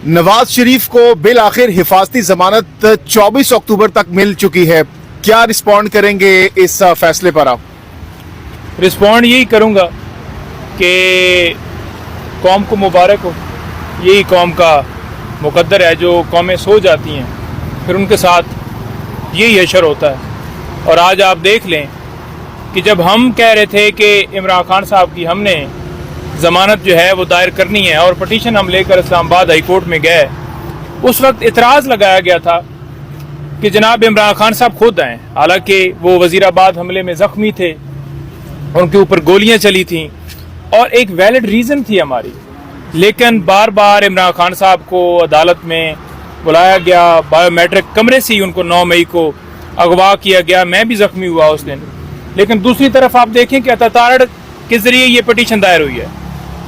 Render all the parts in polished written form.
नवाज शरीफ को बिलआखिर हिफाजती जमानत 24 अक्टूबर तक मिल चुकी है, क्या रिस्पॉन्ड करेंगे इस फैसले पर आप? रिस्पॉन्ड यही करूँगा कि कौम को मुबारक हो। यही कौम का मुकद्दर है, जो कौमें सो जाती हैं फिर उनके साथ यही हशर होता है। और आज आप देख लें कि जब हम कह रहे थे कि इमरान खान साहब की हमने ज़मानत जो है वो दायर करनी है और पटिशन हम लेकर इस्लामाबाद हाई कोर्ट में गए, उस वक्त इतराज़ लगाया गया था कि जनाब इमरान खान साहब खुद आएँ। हालांकि वो वज़ीराबाद हमले में ज़ख्मी थे, उनके ऊपर गोलियां चली थीं और एक वैलिड रीज़न थी हमारी, लेकिन बार बार इमरान खान साहब को अदालत में बुलाया गया। बायोमेट्रिक कमरे से ही उनको 9 मई को अगवा किया गया। मैं भी ज़ख्मी हुआ उस दिन। लेकिन दूसरी तरफ आप देखें कि अताताड़ के ज़रिए ये पटिशन दायर हुई है।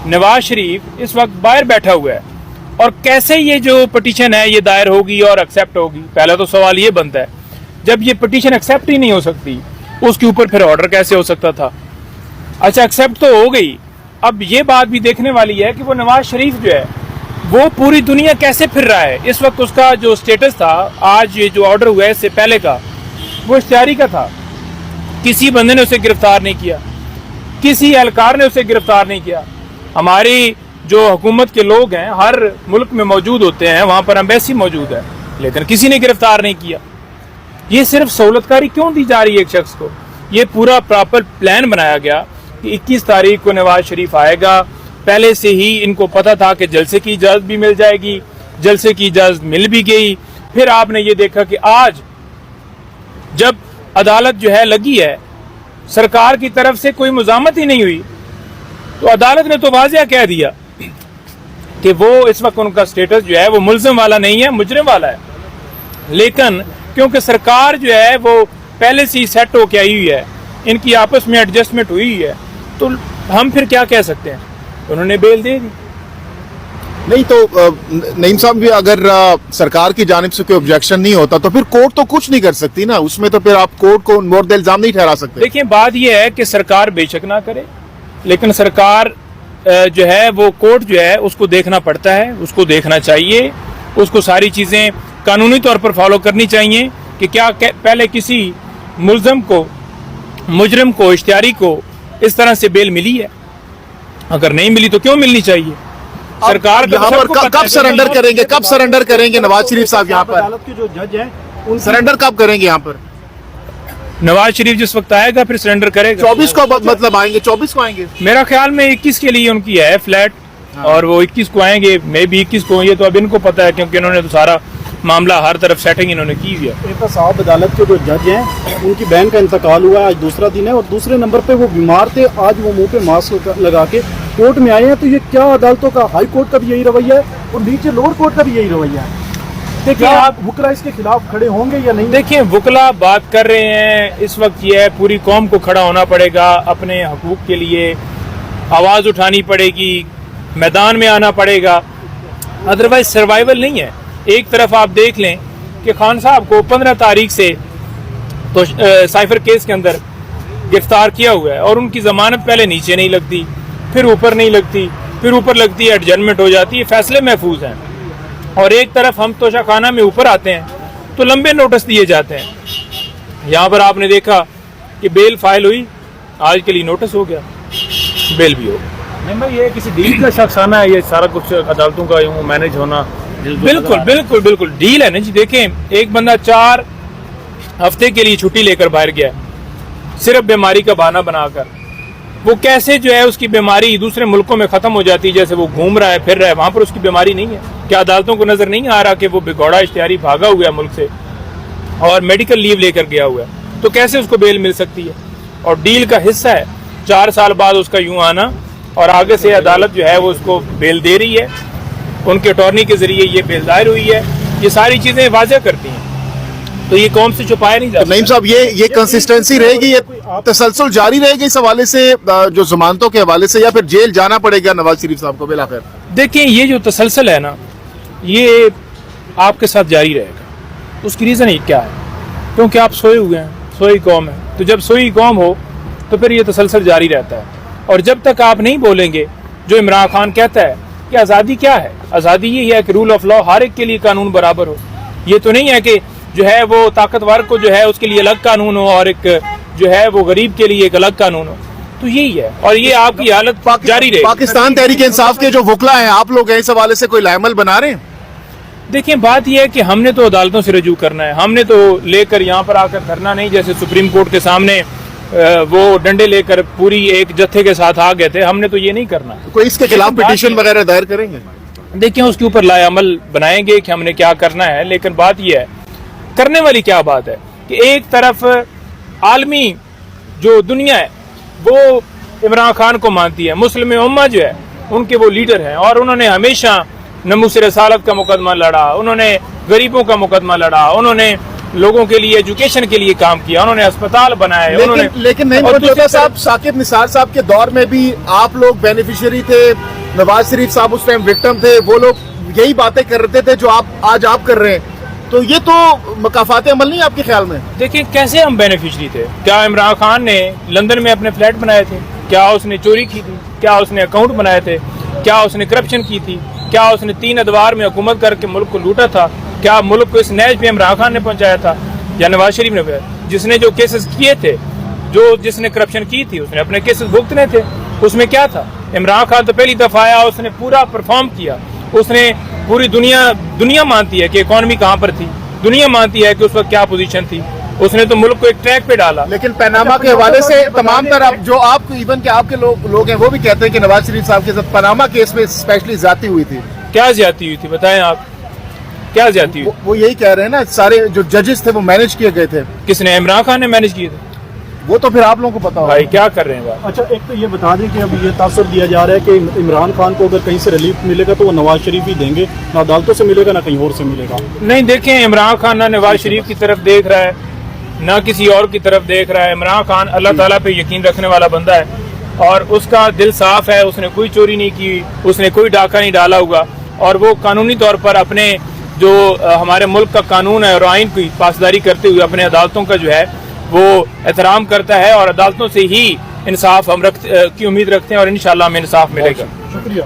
नवाज शरीफ इस वक्त बाहर बैठा हुआ है और कैसे ये जो पटिशन है ये दायर होगी और एक्सेप्ट होगी? पहला तो सवाल ये बनता है, जब ये पटिशन एक्सेप्ट ही नहीं हो सकती उसके ऊपर फिर ऑर्डर कैसे हो सकता था? अच्छा, एक्सेप्ट तो हो गई, अब ये बात भी देखने वाली है कि वो नवाज शरीफ जो है वो पूरी दुनिया कैसे फिर रहा है। इस वक्त उसका जो स्टेटस था, आज ये जो ऑर्डर हुआ है इससे पहले का, वो इख्तियारी का था। किसी बंदे ने उसे गिरफ्तार नहीं किया, किसी एहलकार ने उसे गिरफ्तार नहीं किया। हमारी जो हुकूमत के लोग हैं हर मुल्क में मौजूद होते हैं, वहाँ पर एम्बेसी मौजूद है, लेकिन किसी ने गिरफ्तार नहीं किया। ये सिर्फ सहूलतकारी क्यों दी जा रही है एक शख्स को? ये पूरा प्रॉपर प्लान बनाया गया कि 21 तारीख को नवाज शरीफ आएगा। पहले से ही इनको पता था कि जलसे की इजाज़त भी मिल जाएगी, जलसे की इजाज़त मिल भी गई। फिर आपने ये देखा कि आज जब अदालत जो है लगी है, सरकार की तरफ से कोई मुज़ामत ही नहीं हुई, तो अदालत ने तो वाज़िया कह दिया कि वो इस वक्त उनका स्टेटस जो है वो मुल्ज़िम वाला नहीं है, मुजरिम वाला है। लेकिन क्योंकि सरकार जो है वो पहले से ही सेट होके आई हुई है, इनकी आपस में एडजस्टमेंट हुई है, तो हम फिर क्या कह सकते हैं? उन्होंने बेल दे दी। नहीं तो नईम साहब भी अगर सरकार की जानिब से कोई ऑब्जेक्शन नहीं होता तो फिर कोर्ट तो कुछ नहीं कर सकती ना, उसमें तो फिर आप कोर्ट को मोर्द इल्जाम नहीं ठहरा सकते। देखिए, बात यह है कि सरकार बेशक ना करे, लेकिन सरकार जो है वो कोर्ट जो है उसको देखना पड़ता है, उसको देखना चाहिए, उसको सारी चीज़ें कानूनी तौर पर फॉलो करनी चाहिए कि क्या पहले किसी मुल्ज़िम को, मुजरिम को, इश्तियारी को इस तरह से बेल मिली है। अगर नहीं मिली तो क्यों मिलनी चाहिए? सरकार यहाँ पर कब सरेंडर करेंगे, कब सरेंडर करेंगे नवाज शरीफ साहब? यहाँ पर अदालत के जो जज हैं उन सरेंडर कब करेंगे? यहाँ पर नवाज शरीफ जिस वक्त आएगा फिर सरेंडर करेगा। 24 को मतलब आएंगे, 24 को आएंगे मेरा ख्याल में 21 के लिए उनकी है फ्लैट, और वो 21 को आएंगे, मे भी 21 को। ये तो अब इनको पता है क्योंकि इन्होंने तो सारा मामला हर तरफ सेटिंग इन्होंने की हुई है। एपा साहब अदालत के जो जज हैं उनकी बहन का इंतकाल हुआ है, आज दूसरा दिन है, और दूसरे नंबर पे वो बीमार थे, आज वो मुंह पे मास्क लगा के कोर्ट में आए हैं। तो ये क्या अदालतों का, हाई कोर्ट का भी यही रवैया है और नीचे लोअर कोर्ट का भी यही रवैया है? देखिए, आप वुकला इसके खिलाफ खड़े होंगे या नहीं? देखिए, वुकला बात कर रहे हैं, इस वक्त ये है पूरी कौम को खड़ा होना पड़ेगा, अपने हकूक के लिए आवाज़ उठानी पड़ेगी, मैदान में आना पड़ेगा, अदरवाइज सर्वाइवल नहीं है। एक तरफ आप देख लें कि खान साहब को 15 तारीख से तो साइफर केस के अंदर गिरफ्तार किया हुआ है और उनकी ज़मानत पहले नीचे नहीं लगती, फिर ऊपर नहीं लगती, फिर ऊपर लगती है, एडजमेंट हो जाती है, फैसले महफूज हैं। और एक तरफ हम तोशाखाना में ऊपर आते हैं तो लंबे नोटिस दिए जाते हैं। यहाँ पर आपने देखा कि बेल फाइल हुई, आज के लिए नोटिस हो गया, बेल भी हो गया। नहीं भाई, ये किसी डील का शख्साना है ये सारा कुछ, अदालतों का यूं मैनेज होना? बिल्कुल बिल्कुल बिल्कुल डील है ना जी। देखें, एक बंदा 4 हफ्ते के लिए छुट्टी लेकर बाहर गया सिर्फ बीमारी का बहाना बनाकर, वो कैसे जो है उसकी बीमारी दूसरे मुल्कों में खत्म हो जाती है, जैसे वो घूम रहा है, फिर रहा है, वहां पर उसकी बीमारी नहीं है। क्या अदालतों को नजर नहीं आ रहा कि वो बिगौड़ा इश्तियारी भागा हुआ है मुल्क से और मेडिकल लीव लेकर गया हुआ है? तो कैसे उसको बेल मिल सकती है? और डील का हिस्सा है 4 साल बाद उसका यूं आना, और आगे से अदालत जो है वो उसको बेल दे रही है, उनके अटॉर्नी के जरिए ये बेल दायर हुई है। ये सारी चीजें वाज़ेह करती हैं, तो ये कौम से छुपाया नहीं जाता। नईम साहब, ये कंसिस्टेंसी रहेगी, ये तसलसल जारी रहेगी इस हवाले से, जो जमानतों के हवाले से, या फिर जेल जाना पड़ेगा नवाज शरीफ साहब को बिलाखिर? देखिए, ये जो तसलसल है ना, ये आपके साथ जारी रहेगा। उसकी रीज़न ही क्या है? क्योंकि आप सोए हुए हैं, सोई कौम है, तो जब सोई कौम हो तो फिर ये तसलसल जारी रहता है। और जब तक आप नहीं बोलेंगे, जो इमरान खान कहता है کہ آزادی کیا ہے. آزادی یہ ہے کہ رول آف لا، ہر ایک کے لیے قانون برابر ہو. یہ تو نہیں ہے کہ جو ہے وہ طاقتور کو جو ہے اس کے لیے الگ قانون ہو اور ایک جو ہے وہ غریب کے لیے ایک الگ قانون ہو. تو یہی ہے اور یہ آپ کی حالت جاری رہے. پاکستان تحریک انصاف کے جو وکلا ہیں آپ لوگ اس حوالے سے کوئی لائمل بنا رہے ہیں؟ دیکھیں بات یہ ہے کہ ہم نے تو عدالتوں سے رجوع کرنا ہے. ہم نے تو لے کر یہاں پر آ کر دھرنا نہیں، جیسے سپریم کورٹ کے سامنے وہ ڈنڈے لے کر پوری ایک جتھے کے ساتھ آ گئے تھے. ہم نے تو یہ نہیں کرنا. کوئی اس کے خلاف پٹیشن وغیرہ دائر کریں گے؟ دیکھیں اس کے اوپر لائے عمل بنائیں گے کہ ہم نے کیا کرنا ہے. لیکن بات یہ ہے، کرنے والی کیا بات ہے کہ ایک طرف عالمی جو دنیا ہے وہ عمران خان کو مانتی ہے، مسلم امہ جو ہے ان کے وہ لیڈر ہیں، اور انہوں نے ہمیشہ ناموس رسالت کا مقدمہ لڑا، انہوں نے غریبوں کا مقدمہ لڑا، انہوں نے لوگوں کے لیے ایجوکیشن کے لیے کام کیا، انہوں نے اسپتال بنائے. لیکن نہیں موجودہ صاحب، ثاقب نثار صاحب کے دور میں بھی آپ لوگ بینیفیشری تھے، نواز شریف صاحب اس ٹائم وکٹم تھے، وہ لوگ یہی باتیں کر رہے تھے جو آج آپ کر رہے ہیں. تو یہ تو مکافات عمل نہیں آپ کے خیال میں؟ دیکھیں کیسے ہم بینیفیشری تھے. کیا عمران خان نے لندن میں اپنے فلیٹ بنائے تھے؟ کیا اس نے چوری کی تھی؟ کیا اس نے اکاؤنٹ بنائے تھے؟ کیا اس نے کرپشن کی تھی؟ کیا اس نے 3 ادوار میں حکومت کر کے ملک کو لوٹا تھا؟ کیا ملک کو اس نیج پہ عمران خان نے پہنچایا تھا یا نواز شریف نے؟ جس نے جو کیسز کیے تھے، جس نے کرپشن کی تھی، اس نے اپنے کیسز بھگتنے تھے. اس میں کیا تھا؟ عمران خان تو پہلی دفعہ آیا، اس نے پورا پرفارم کیا. اس نے پوری دنیا مانتی ہے کہ اکانومی کہاں پر تھی، دنیا مانتی ہے کہ اس وقت کیا پوزیشن تھی. اس نے تو ملک کو ایک ٹریک پہ ڈالا. لیکن پاناما کے حوالے سے تمام تر جو آپ ایون کہ آپ کے لوگ ہیں وہ بھی کہتے ہیں کہ نواز شریف صاحب کے ساتھ پاناما کیس میں اسپیشلی زیادتی ہوئی تھی. کیا زیادتی ہوئی تھی بتائیں آپ؟ کیا زیادتی ہوئی؟ وہ یہی کہہ رہے ہیں نا، سارے جو ججز تھے وہ مینج کیے گئے تھے. کس نے؟ عمران خان نے مینج کیے تھے. وہ تو پھر آپ لوگوں کو پتا ہوگا. بھائی کیا کر رہے ہیں بات؟ اچھا ایک تو یہ بتا دیں کہ اب یہ تاثر دیا جا رہا ہے کہ عمران خان کو اگر کہیں سے ریلیف ملے گا تو وہ نواز شریف ہی دیں گے، نہ عدالتوں سے ملے گا نہ کہیں اور سے ملے گا. نہیں، دیکھیں عمران خان نہ نواز شریف کی طرف دیکھ رہا ہے نہ کسی اور کی طرف دیکھ رہا ہے. عمران خان اللہ تعالیٰ پہ یقین رکھنے والا بندہ ہے اور اس کا دل صاف ہے. اس نے کوئی چوری نہیں کی، اس نے کوئی ڈاکہ نہیں ڈالا ہوگا، اور وہ قانونی طور پر اپنے جو ہمارے ملک کا قانون ہے اور آئین کی پاسداری کرتے ہوئے اپنے عدالتوں کا جو ہے وہ احترام کرتا ہے، اور عدالتوں سے ہی انصاف ہم کی امید رکھتے ہیں، اور انشاءاللہ ہمیں انصاف ملے گا. شکریہ.